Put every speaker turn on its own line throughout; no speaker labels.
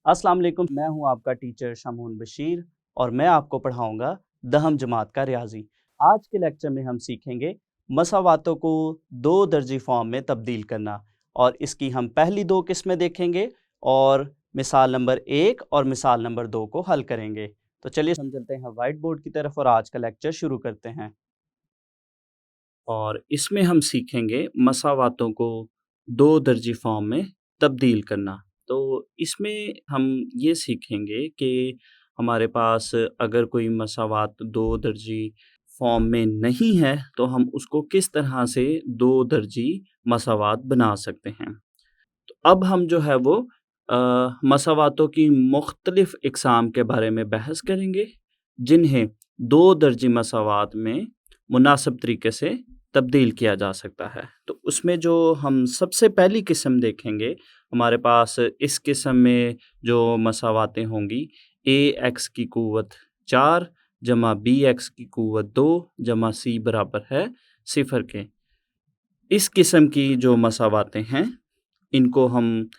अस्सलाम वालेकुम, मैं हूं आपका टीचर शमून बशीर और मैं आपको पढ़ाऊंगा दहम जमात का रियाजी। आज के लेक्चर में हम सीखेंगे मसावातों को दो दर्जी फॉर्म में तब्दील करना और इसकी हम पहली दो किस्में देखेंगे और मिसाल नंबर 1 और मिसाल नंबर 2 को हल करेंगे। तो चलिए हम चलते हैं वाइट बोर्ड की तरफ और आज का लेक्चर शुरू करते हैं। और इसमें हम सीखेंगे मसावातों को दो दर्जी फॉर्म में तब्दील करना। तो इसमें हम ये सीखेंगे कि हमारे पास अगर कोई मसावात दो दर्जी फॉर्म में नहीं है तो हम उसको किस तरह से दो दर्जी मसावात बना सकते हैं। तो अब हम जो है वो मसावातों की मुख्तलिफ इकसाम के बारे में बहस करेंगे जिन्हें दो दर्जी मसावात में मुनासिब तरीके से तब्दील किया जा सकता है। तो उसमें जो हम सबसे पहली किस्म देखेंगे, हमारे पास इस किस्म में जो मसावातें होंगी ए एक्स की क़ुव्वत 4 जमा बी एक्स की क़ुव्वत 2 जमा सी बराबर है 0 के। इस किस्म की जो मसावातें हैं इनको हम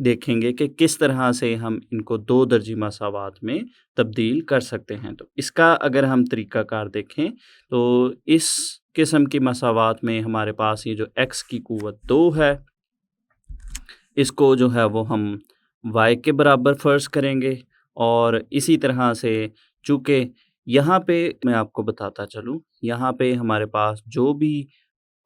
देखेंगे कि किस तरह से हम इनको दो दर्जी मसावात में तब्दील कर सकते हैं। तो इसका अगर हम तरीक़ाकार देखें तो इस किस्म की मसावात में हमारे पास ये जो x की क़ुव्वत 2 है, इसको जो है वो हम y के बराबर फ़र्ज़ करेंगे और इसी तरह से चूँकि यहाँ पे मैं आपको बताता चलूँ, यहाँ पे हमारे पास जो भी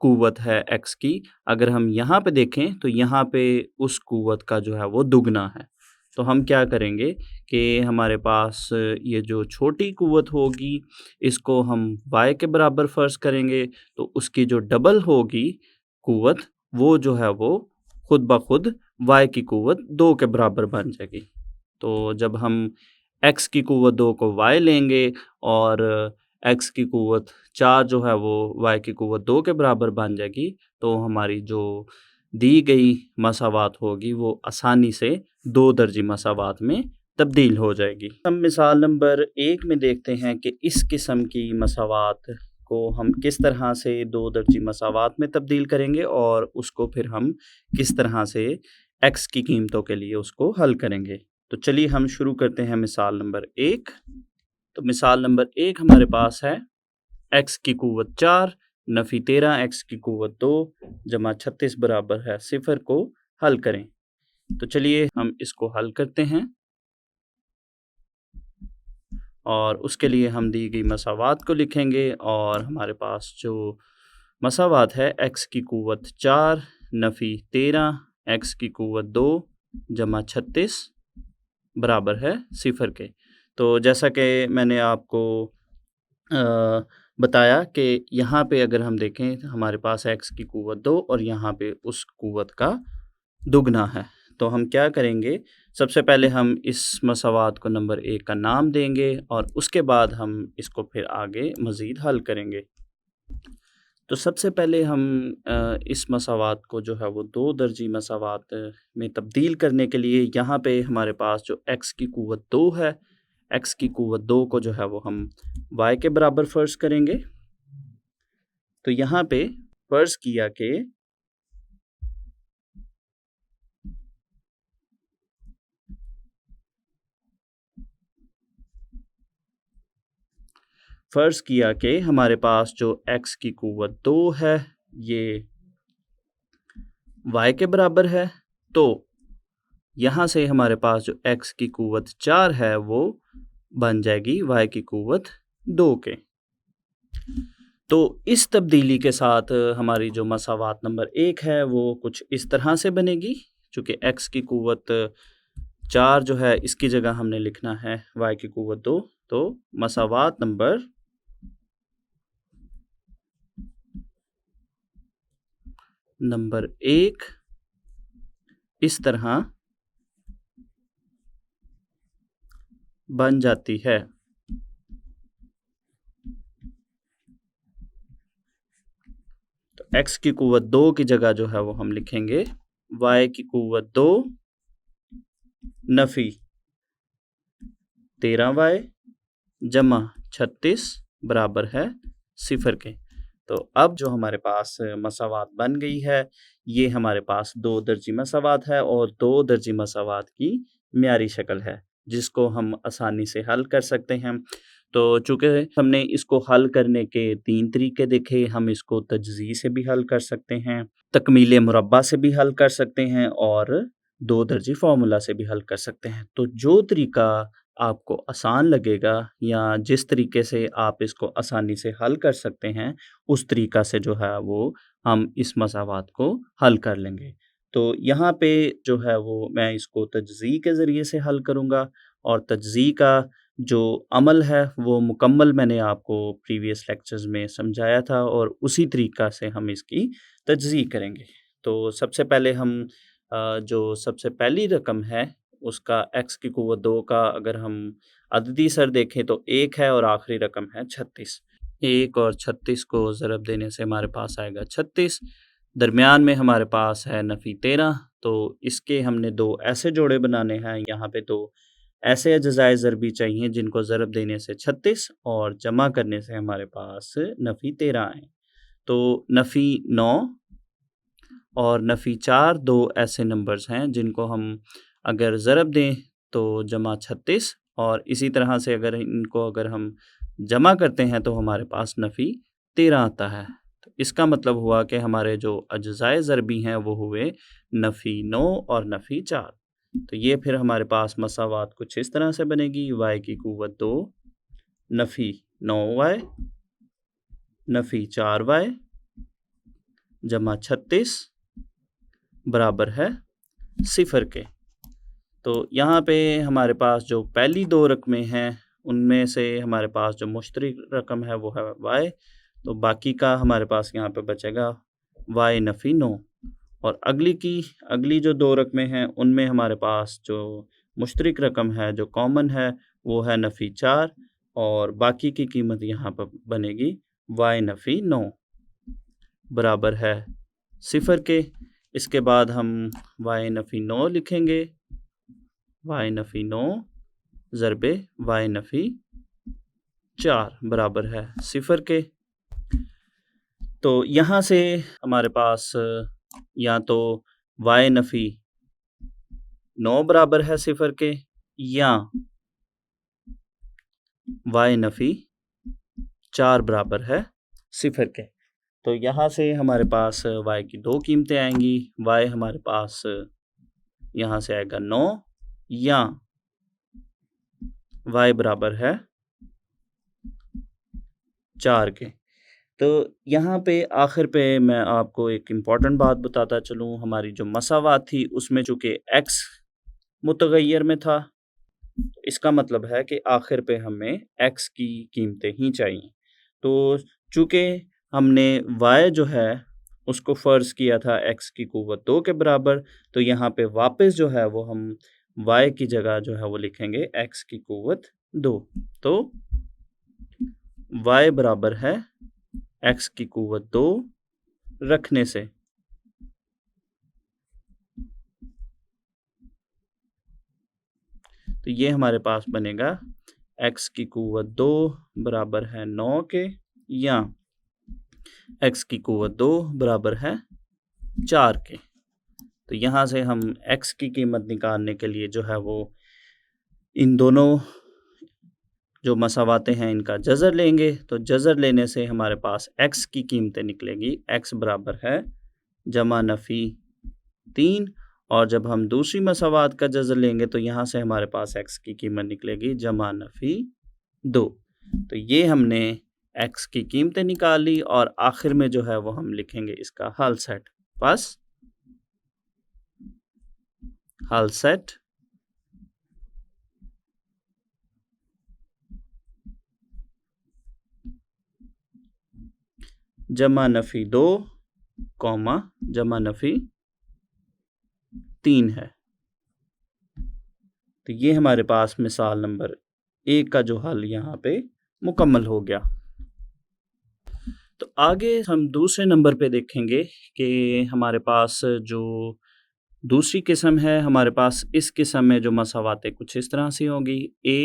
क़ुव्वत है x की, अगर हम यहाँ पे देखें तो यहाँ पे उस क़ुव्वत का जो है वो दुगना है। तो हम क्या करेंगे कि हमारे पास ये जो छोटी क़ुव्वत होगी इसको हम y के बराबर फ़र्ज़ करेंगे, तो उसकी जो डबल होगी क़ुव्वत वो जो है वो खुद ब खुद y की क़ुव्वत 2 के बराबर बन जाएगी। तो जब हम x की क़ुव्वत 2 को y लेंगे और x की क़ुव्वत 4 जो है वो y की क़ुव्वत 2 के बराबर बन जाएगी, तो हमारी जो दी गई मसावात होगी वो आसानी से दो दर्जी मसावात में तब्दील हो जाएगी। हम मिसाल नंबर 1 में देखते हैं कि इस किस्म की मसावात को हम किस तरह से दो दर्जी मसावात में तब्दील करेंगे और उसको फिर हम किस तरह से x की कीमतों के लिए उसको हल करेंगे। तो चलिए हम शुरू करते हैं मिसाल नंबर 1। तो मिसाल नंबर 1 हमारे पास है x की क़ुव्वत 4 नफ़ी 13 x की क़ुव्वत 2 जमा 36 बराबर है 0 को हल करें। तो चलिए हम इसको हल करते हैं और उसके लिए हम दी गई मसावात को लिखेंगे और हमारे पास जो मसावात है x की क़ुव्वत 4 नफ़ी 13 x की क़ुव्वत 2 जमा 36 बराबर है 0 के। तो जैसा कि मैंने आपको बताया कि यहाँ पे अगर हम देखें तो हमारे पास x की क़ुव्वत 2 और यहाँ पे उस क़ुव्वत का दुगना है। तो हम क्या करेंगे, सबसे पहले हम इस मसावात को नंबर 1 का नाम देंगे और उसके बाद हम इसको फिर आगे मज़ीद हल करेंगे। तो सबसे पहले हम इस मसावात को जो है वो दो दर्जी मसावात में तब्दील करने के लिए यहाँ पे हमारे पास जो x की क़ुव्वत 2 है, x की क़ुव्वत 2 को जो है वो हम y के बराबर फ़र्ज़ करेंगे। तो यहाँ पे फ़र्ज़ किया कि हमारे पास जो x की क़ुव्वत 2 है ये y के बराबर है, तो यहाँ से हमारे पास जो x की क़ुव्वत 4 है वो बन जाएगी y की क़ुव्वत 2 के। तो इस तब्दीली के साथ हमारी जो मसावात नंबर 1 है वो कुछ इस तरह से बनेगी। चूँकि x की क़ुव्वत 4 जो है इसकी जगह हमने लिखना है y की क़ुव्वत 2, तो मसावात नंबर 1 इस तरह बन जाती है। तो x की क़ुव्वत 2 की जगह जो है वो हम लिखेंगे y की क़ुव्वत 2 नफ़ी 13y जमा 36 बराबर है 0 के। तो अब जो हमारे पास मसावात बन गई है, ये हमारे पास दो दर्जी मसावात है और दो दर्जी मसावात की म्यारी शक्ल है, जिसको हम आसानी से हल कर सकते हैं। तो चूँकि हमने इसको हल करने के 3 तरीके देखे, हम इसको तजज़ी से भी हल कर सकते हैं, तकमील मुरब्बा से भी हल कर सकते हैं और 2 दर्जी फ़ॉर्मूला से भी हल कर सकते हैं। तो जो तरीका आपको आसान लगेगा या जिस तरीके से आप इसको आसानी से हल कर सकते हैं, उस तरीका से जो है वो हम इस मसावात को हल कर लेंगे। तो यहाँ पे जो है वो मैं इसको तजज़ी के ज़रिए से हल करूँगा और तजज़ी का जो अमल है वो मुकम्मल मैंने आपको प्रीवियस लेक्चर्स में समझाया था और उसी तरीका से हम इसकी तजज़ी करेंगे। तो सबसे पहले हम जो सबसे पहली रकम है उसका x की क़ुव्वत 2 का अगर हम अददी सर देखें तो 1 है और आखिरी रकम है 36। 1 और 36 को ज़रब देने से हमारे पास आएगा 36। दरमियान में हमारे पास है नफ़ी 13। तो इसके हमने 2 ऐसे जोड़े बनाने हैं, यहाँ पे 2 ऐसे अज़ाए ज़रबी चाहिए जिनको ज़रब देने से 36 और जमा करने से हमारे पास नफ़ी 13 आए। तो नफ़ी 9 और नफ़ी 4 2 ऐसे नंबर्स हैं जिनको हम अगर ज़रब दें तो जमा 36 और इसी तरह से अगर हम जमा करते हैं तो हमारे पास नफ़ी 13 आता है। तो इसका मतलब हुआ कि हमारे जो अज़ाए ज़रबी हैं वो हुए नफ़ी 9 और नफ़ी 4। तो ये फिर हमारे पास मसावात कुछ इस तरह से बनेगी, y की क़ुव्वत 2 नफ़ी 9y नफ़ी 4y जमा 36 बराबर है 0 के। तो यहाँ पे हमारे पास जो पहली 2 रकमें हैं उनमें से हमारे पास जो मुश्तरक रकम है वो है y, तो बाकी का हमारे पास यहाँ पे बचेगा y नफ़ी 9 और अगली जो 2 रकमें हैं उनमें हमारे पास जो मुश्तरक रकम है जो कॉमन है वो है नफ़ी 4 और बाकी की कीमत यहाँ पर बनेगी y नफ़ी 9 बराबर है 0 के। इसके बाद हम y नफ़ी 9 लिखेंगे, y नफ़ी 9 ज़रबे y नफ़ी 4 बराबर है 0 के। तो यहाँ से हमारे पास या तो y नफ़ी 9 बराबर है 0 के या y नफ़ी 4 बराबर है 0 के। तो यहाँ से हमारे पास y की 2 कीमतें आएंगी, y हमारे पास यहाँ से आएगा 9 या y बराबर है 4 के। तो यहाँ पे आखिर पे मैं आपको एक इम्पॉर्टेंट बात बताता चलूँ, हमारी जो मसावात थी उसमें चूँकि x मुतगय्यर में था, इसका मतलब है कि आखिर पे हमें x की कीमतें ही चाहिए। तो चूँकि हमने y जो है उसको फ़र्ज़ किया था x की क़ुव्वत 2 के बराबर, तो यहाँ पे वापस जो है वो हम y की जगह जो है वो लिखेंगे x की क़ुव्वत 2। तो y बराबर है x की क़ुव्वत 2 रखने से तो ये हमारे पास बनेगा x की क़ुव्वत 2 बराबर है 9 के या x की क़ुव्वत 2 बराबर है 4 के। तो यहाँ से हम x की कीमत निकालने के लिए जो है वो इन दोनों जो मसावातें हैं इनका जज़र लेंगे। तो जज़र लेने से हमारे पास x की कीमतें निकलेगी, x बराबर है जमा नफ़ी 3 और जब हम दूसरी मसावात का जज़र लेंगे तो यहाँ से हमारे पास x की कीमत निकलेगी जमा नफ़ी 2। तो ये हमने x की कीमतें निकाल ली और आखिर में जो है वो हम लिखेंगे इसका हल सेट। बस हल सेट जमा नफ़ी 2 कॉमा जमा नफ़ी 3 है। तो ये हमारे पास मिसाल नंबर 1 का जो हल यहाँ पे मुकम्मल हो गया। तो आगे हम दूसरे नंबर पे देखेंगे कि हमारे पास जो दूसरी किस्म है, हमारे पास इस किस्म में जो मसावातें कुछ इस तरह से होंगी, a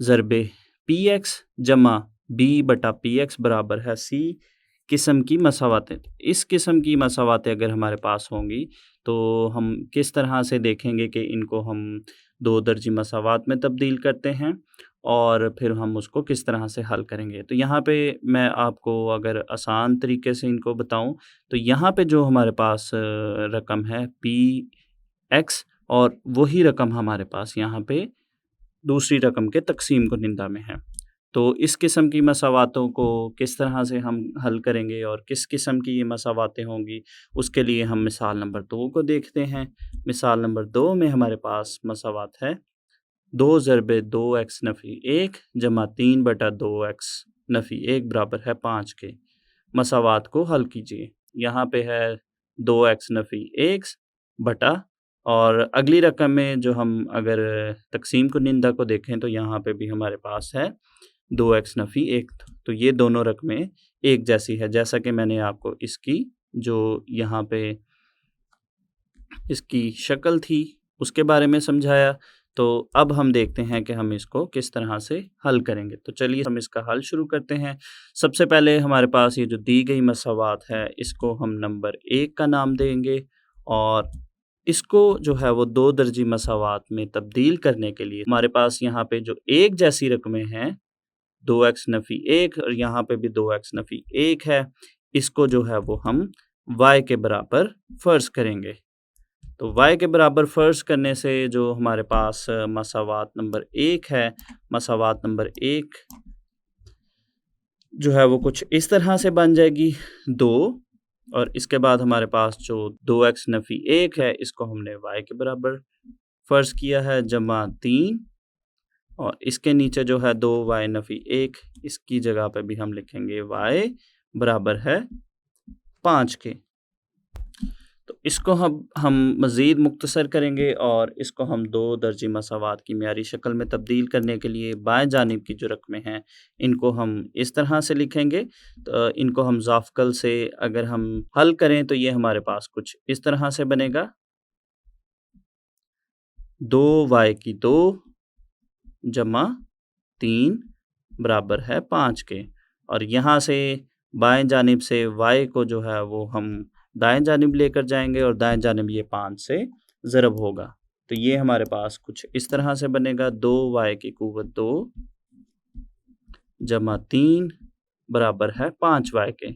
ज़रबे px जमा b बटा px बराबर है c किस्म की मसावातें। इस किस्म की मसावातें अगर हमारे पास होंगी, तो हम किस तरह से देखेंगे कि इनको हम 2 दर्जी मसावात में तब्दील करते हैं और फिर हम उसको किस तरह से हल करेंगे। तो यहाँ पे मैं आपको अगर आसान तरीके से इनको बताऊँ, तो यहाँ पे जो हमारे पास रकम है Px और वही रकम हमारे पास यहाँ पे दूसरी रकम के तक़सीम कुनिंदा में है। तो इस किस्म की मसावातों को किस तरह से हम हल करेंगे और किस किस्म की ये मसावातें होंगी, उसके लिए हम मिसाल नंबर 2 को देखते हैं। मिसाल नंबर 2 में हमारे पास मसावात है 2 ज़रबे 2x नफ़ी 1 जमा 3 बटा 2x नफ़ी 1 बराबर है 5 के। मसावात को हल कीजिए। यहाँ पे है 2x नफ़ी 1 बटा और अगली रकम में जो हम अगर तक़सीम कुनिंदा को देखें तो यहाँ पे भी हमारे पास है 2x नफ़ी 1। तो ये दोनों रकमें एक जैसी है, जैसा कि मैंने आपको इसकी जो यहाँ पे इसकी शक्ल थी उसके बारे में समझाया। तो अब हम देखते हैं कि हम इसको किस तरह से हल करेंगे। तो चलिए हम इसका हल शुरू करते हैं। सबसे पहले हमारे पास ये जो दी गई मसावात है, इसको हम नंबर 1 का नाम देंगे और इसको जो है वो 2 दर्जी मसावात में तब्दील करने के लिए हमारे पास यहाँ पे जो एक जैसी रकमें हैं 2x नफ़ी 1 और यहाँ पे भी 2x नफ़ी 1 है, इसको जो है वो हम y के बराबर फ़र्ज़ करेंगे। तो y के बराबर फ़र्ज़ करने से जो हमारे पास मसावात नंबर 1 है, मसावात नंबर 1 जो है वो कुछ इस तरह से बन जाएगी 2 और इसके बाद हमारे पास जो 2x नफ़ी 1 है, इसको हमने y के बराबर फ़र्ज़ किया है जमा 3 और इसके नीचे जो है 2y नफ़ी 1, इसकी जगह पे भी हम लिखेंगे y बराबर है 5 के। तो इसको हम मज़ीद मुख्तसर करेंगे और इसको हम 2 दर्जी मसावात की मियारी शक्ल में तब्दील करने के लिए बाएँ जानिब की जो रकमें हैं, इनको हम इस तरह से लिखेंगे। तो इनको हम ज़ाफ़कल से अगर हम हल करें तो ये हमारे पास कुछ इस तरह से बनेगा 2y की 2 जमा 3 बराबर है 5 के और यहाँ से बाएँ जानिब से y को जो है वो हम दाएँ जानिब लेकर जाएँगे और दाएँ जानिब ये 5 से ज़रब होगा। तो ये हमारे पास कुछ इस तरह से बनेगा 2y की क़ुव्वत 2 जमा 3 बराबर है 5y के।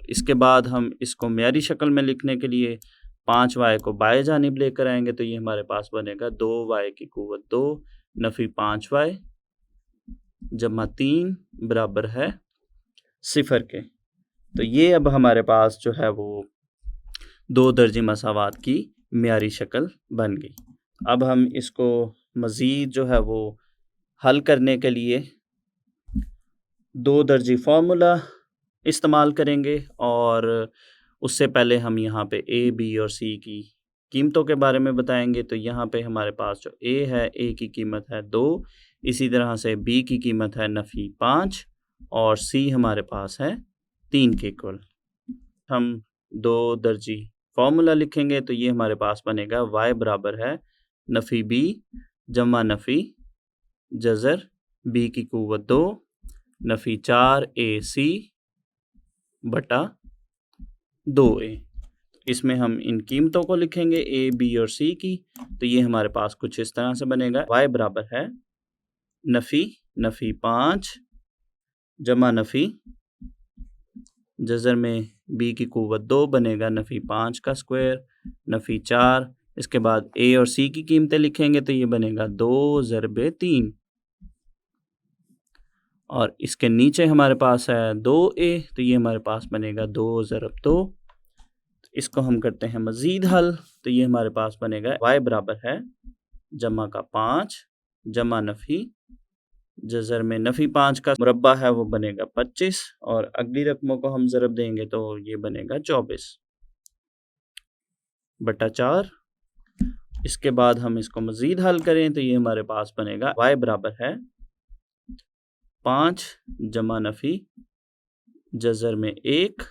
इसके बाद हम इसको मियारी शक्ल में लिखने के लिए 5y को बाएँ जानिब लेकर आएँगे तो ये हमारे पास बनेगा 2y की क़ुव्वत 2 नफ़ी 5y जमा 3 बराबर है 0 के। तो ये अब हमारे पास जो है वो 2 दर्जी मसावात की मियारी शक्ल बन गई। अब हम इसको मज़ीद जो है वो हल करने के लिए 2 दर्जी फ़ॉर्मूला इस्तेमाल करेंगे और उससे पहले हम यहाँ पे a, b और c की कीमतों के बारे में बताएँगे। तो यहाँ पे हमारे पास जो a है, a की कीमत है 2, इसी तरह से b की कीमत है नफ़ी 5 और c हमारे पास है 3 के इक्वल। हम 2 दर्जी फ़ॉर्मूला लिखेंगे तो ये हमारे पास बनेगा y बराबर है नफ़ी b जमा नफ़ी जज़र b की क़ुव्वत 2 नफ़ी 4ac बटा 2a। इसमें हम इन कीमतों को लिखेंगे a, b और c की। तो ये हमारे पास कुछ इस तरह से बनेगा y बराबर है नफ़ी 5 जमा नफ़ी जज़र में b की क़ुव्वत 2 बनेगा नफ़ी 5 का स्क्वायर नफ़ी 4। इसके बाद a और c की कीमतें लिखेंगे तो ये बनेगा 2 ज़रबे 3 और इसके नीचे हमारे पास है 2a तो ये हमारे पास बनेगा 2 ज़रब 2। इसको हम करते हैं मज़ीद हल तो ये हमारे पास बनेगा y बराबर है जमा का 5 जमा नफ़ी जज़र में नफ़ी 5 का मुरब्बा है वो बनेगा 25 और अगली रकमों को हम ज़रब देंगे तो ये बनेगा 24 बटा 4। इसके बाद हम इसको मज़ीद हल करें तो ये हमारे पास बनेगा y बराबर है 5 जमा नफ़ी जज़र में 1,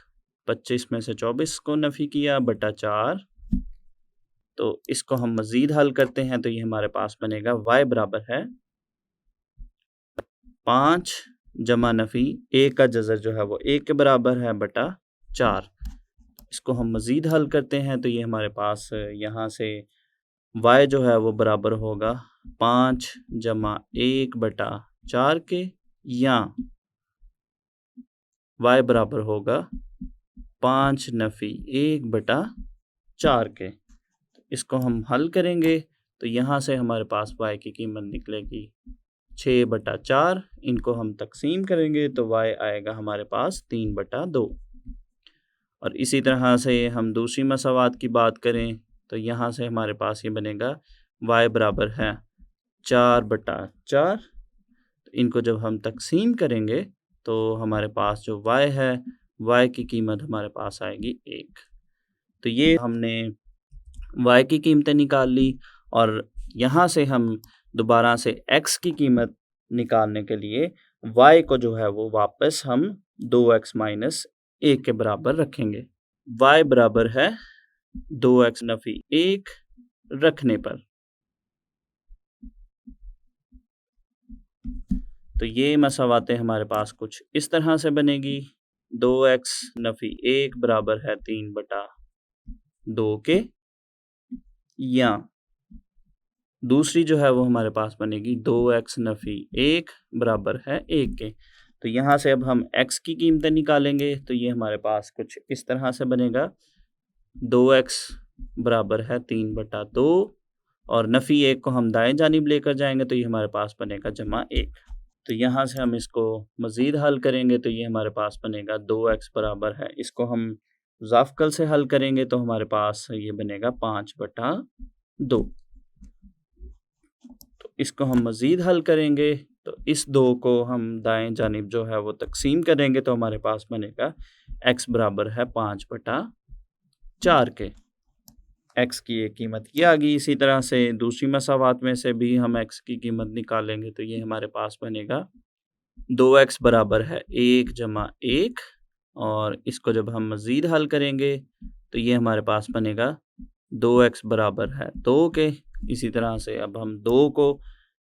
25 में से 24 को नफ़ी किया बटा 4। तो इसको हम मज़ीद हल करते हैं तो ये हमारे पास बनेगा y बराबर है 5 जमा नफ़ी ए का जज़र जो है वो 1 के बराबर है बटा 4। इसको हम मज़ीद हल करते हैं तो ये हमारे पास यहाँ से y जो है वो बराबर होगा 5 जमा 1 बटा 4 के, या y बराबर होगा 5 नफ़ी 1 बटा 4 के। इसको हम हल करेंगे तो यहाँ से हमारे पास y की कीमत निकलेगी 6 बटा 4। इनको हम तकसीम करेंगे तो y आएगा हमारे पास 3 बटा 2। और इसी तरह से हम दूसरी मसावात की बात करें तो यहाँ से हमारे पास ये बनेगा y बराबर है 4 बटा 4। तो इनको जब हम तकसीम करेंगे तो हमारे पास जो y है, y की कीमत हमारे पास आएगी 1। तो ये हमने y की कीमतें निकाल ली, और यहाँ से हम दोबारा से x की कीमत निकालने के लिए y को जो है वो वापस हम 2x माइनस 1 के बराबर रखेंगे। y बराबर है 2x नफ़ी 1 रखने पर। तो ये मसावातें हमारे पास कुछ इस तरह से बनेगी। 2x नफ़ी 1 बराबर है 3 बटा 2 के, या दूसरी जो है वो हमारे पास बनेगी 2x नफ़ी 1 बराबर है 1 के। तो यहाँ से अब हम x की कीमतें निकालेंगे तो ये हमारे पास कुछ इस तरह से बनेगा। 2x बराबर है 3 बटा 2, और नफ़ी 1 को हम दाएं जानिब लेकर जाएंगे तो ये हमारे पास बनेगा जमा 1। तो यहाँ से हम इसको मज़ीद हल करेंगे तो ये हमारे पास बनेगा 2x बराबर है, इसको हम ज़ाफ़कल से हल करेंगे तो हमारे पास ये बनेगा 5 बटा 2। तो इसको हम मज़ीद हल करेंगे तो इस 2 को हम दाएं जानिब जो है वो तकसीम करेंगे तो हमारे पास बनेगा x बराबर है 5 बटा 4 के। x की एक कीमत ये आ गई। इसी तरह से दूसरी मसावात में से भी हम x की कीमत निकालेंगे तो ये हमारे पास बनेगा 2x बराबर है 1 जमा 1, और इसको जब हम मज़ीद हल करेंगे तो ये हमारे पास बनेगा 2x बराबर है 2 के। इसी तरह से अब हम 2 को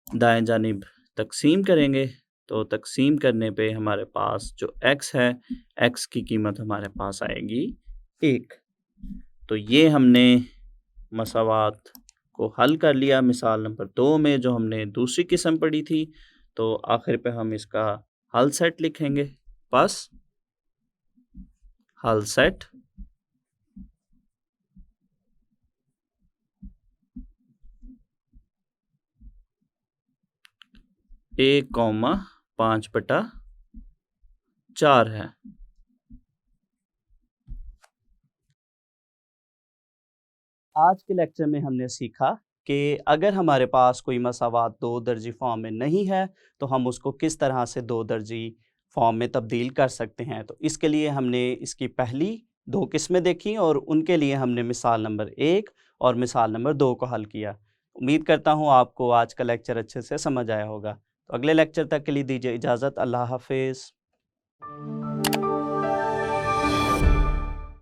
दाएं जानिब तकसीम करेंगे तो तकसीम करने पे हमारे पास जो x है, x की कीमत हमारे पास आएगी 1। तो ये हमने मसावात को हल कर लिया मिसाल नंबर 2 में, जो हमने दूसरी किस्म पढ़ी थी। तो आखिर पे हम इसका हल सेट लिखेंगे। बस हल सेट एक कौमा 5 बटा 4 है। आज के लेक्चर में हमने सीखा कि अगर हमारे पास कोई मसावात 2 दर्जी फॉर्म में नहीं है तो हम उसको किस तरह से 2 दर्जी फॉर्म में तब्दील कर सकते हैं। तो इसके लिए हमने इसकी पहली 2 किस्में देखी और उनके लिए हमने मिसाल नंबर 1 और मिसाल नंबर 2 को हल किया। उम्मीद करता हूँ आपको आज का लेक्चर अच्छे से समझ आया होगा। तो अगले लेक्चर तक के लिए दीजिए इजाज़त। अल्लाह हाफिज़।